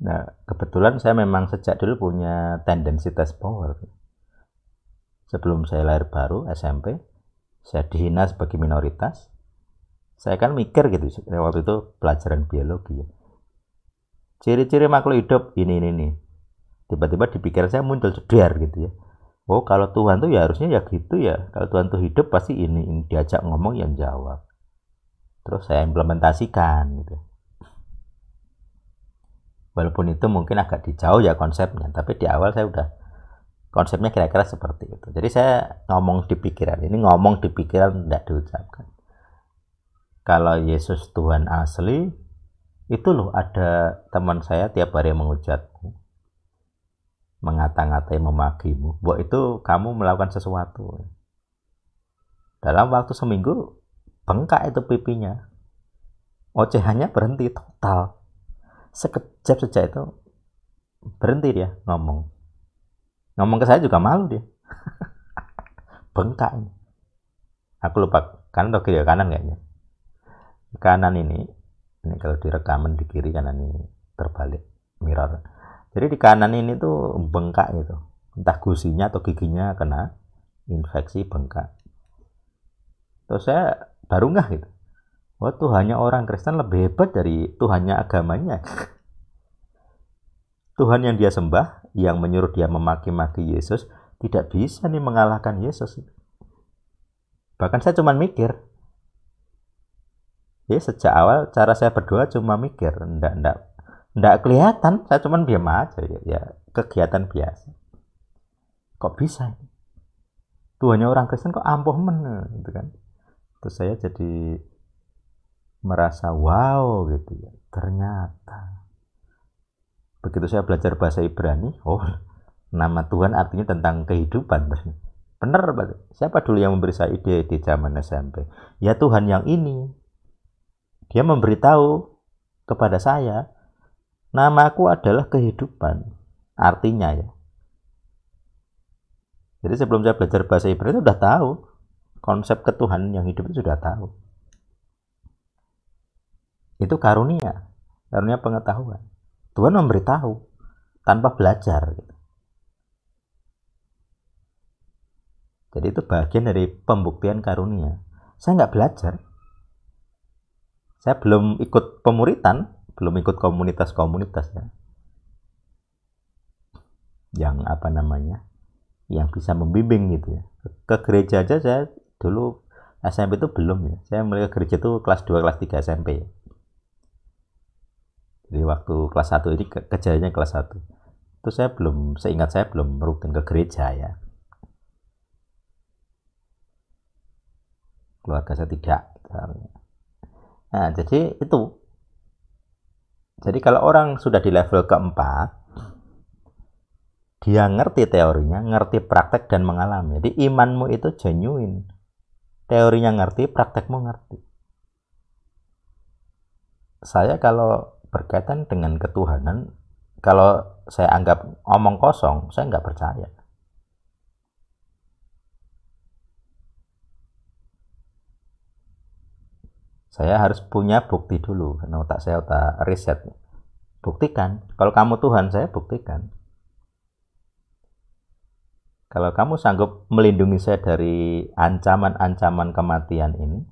Nah, kebetulan saya memang sejak dulu punya tendensi test power. Sebelum saya lahir baru, SMP, saya dihina sebagai minoritas. Saya kan mikir gitu, waktu itu pelajaran biologi ya. Ciri-ciri makhluk hidup ini. Tiba-tiba di pikiran saya muncul ceder gitu ya. Oh, kalau Tuhan tuh ya harusnya ya gitu ya. Kalau Tuhan tuh hidup pasti ini diajak ngomong yang jawab. Terus saya implementasikan gitu. Walaupun itu mungkin agak dijauh ya konsepnya, tapi di awal saya udah konsepnya kira-kira seperti itu. Jadi saya ngomong di pikiran, ini ngomong di pikiran tidak diucapkan. Kalau Yesus Tuhan asli, itu loh ada teman saya tiap hari menghujatmu, mengata-ngatai, memakimu, bahwa itu kamu melakukan sesuatu. Dalam waktu seminggu bengkak itu pipinya, ocehannya berhenti total. Sekejap saja itu berhenti dia ngomong ke saya juga malu dia. Bengkak ini, aku lupa kanan atau kiri, kanan kayaknya kanan. Ini kalau direkaman di kiri, kanan ini terbalik mirror. Jadi di kanan ini tuh bengkak gitu, entah gusinya atau giginya kena infeksi, bengkak. Terus saya baru nggak gitu, wah Tuhannya orang Kristen lebih hebat dari Tuhannya agamanya. Tuhan yang dia sembah, yang menyuruh dia memaki-maki Yesus, tidak bisa nih mengalahkan Yesus. Bahkan saya cuma mikir, ya sejak awal cara saya berdoa cuma mikir, enggak kelihatan, saya cuma diam aja ya, kegiatan biasa. Kok bisa? Tuhannya orang Kristen kok ampuh men gitu kan. Terus saya jadi merasa wow gitu ya. Ternyata begitu saya belajar bahasa Ibrani, oh nama Tuhan artinya tentang kehidupan. Bener banget. Siapa dulu yang memberi saya ide di zaman SMP? Ya Tuhan yang ini. Dia memberitahu kepada saya, namaku adalah kehidupan. Artinya ya. Jadi sebelum saya belajar bahasa Ibrani sudah tahu konsep ketuhanan yang hidup itu, sudah tahu. Itu karunia pengetahuan. Tuhan memberitahu tanpa belajar. Jadi itu bagian dari pembuktian karunia. Saya nggak belajar. Saya belum ikut pemuritan, belum ikut komunitas-komunitas ya. Yang yang bisa membimbing gitu ya. Ke gereja aja saya dulu SMP itu belum ya. Saya mulai ke gereja itu kelas 2, kelas 3 SMP. Jadi waktu kelas 1 ini kejadiannya kelas 1. Itu seingat saya belum rutin ke gereja ya. Keluarga saya tidak. Nah, jadi itu. Jadi kalau orang sudah di level keempat, dia ngerti teorinya, ngerti praktek dan mengalami. Jadi imanmu itu genuine. Teorinya ngerti, praktekmu ngerti. Saya kalau berkaitan dengan ketuhanan, kalau saya anggap omong kosong, saya nggak percaya. Saya harus punya bukti dulu, karena otak saya otak riset. Buktikan, kalau kamu Tuhan, saya buktikan. Kalau kamu sanggup melindungi saya dari ancaman-ancaman kematian ini,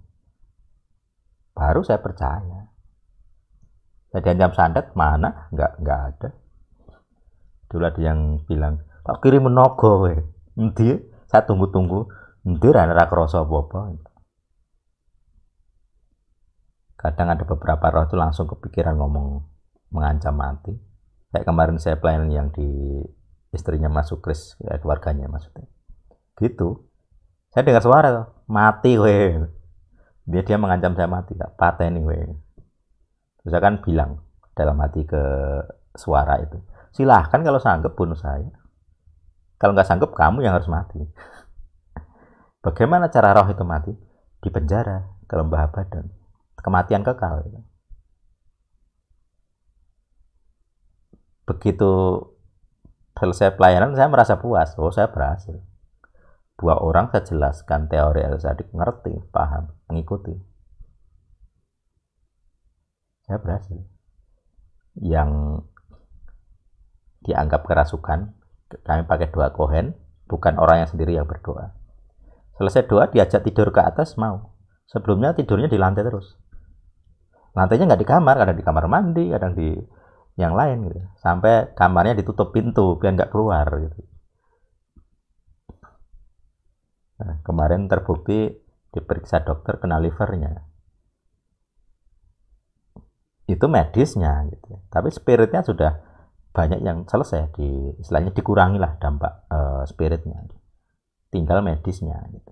baru saya percaya. Saya diancam santet, mana? Nggak ada. Dulu ada yang bilang, tak kirim menogo weh. Nanti saya tunggu-tunggu, nanti rana kroso apa-apa. Kadang ada beberapa roh itu langsung kepikiran ngomong mengancam mati. Kayak kemarin saya pelayanan yang di istrinya Mas Sukris, ya, keluarganya maksudnya. Gitu. Saya dengar suara tuh, mati weh. Dia mengancam saya mati, tak pateni weh. Terus saya kan bilang dalam hati ke suara itu, silahkan kalau sanggup bunuh saya. Kalau nggak sanggup, kamu yang harus mati. Bagaimana cara roh itu mati? Di penjara, ke lembah Abadan. Kematian kekal. Begitu selesai pelayanan, saya merasa puas. Oh, saya berhasil. 2 orang saya jelaskan teori Elsadik, ngerti, paham, mengikuti. Saya berhasil. Yang dianggap kerasukan, kami pakai doa kohen, bukan orang yang sendiri yang berdoa. Selesai doa diajak tidur ke atas, mau. Sebelumnya tidurnya di lantai terus. Lantainya nggak di kamar, kadang di kamar mandi, kadang di yang lain gitu. Sampai kamarnya ditutup pintu biar nggak keluar gitu. Nah, kemarin terbukti diperiksa dokter kena livernya. Itu medisnya gitu. Tapi spiritnya sudah banyak yang selesai, istilahnya dikurangi lah dampak spiritnya. Tinggal medisnya gitu.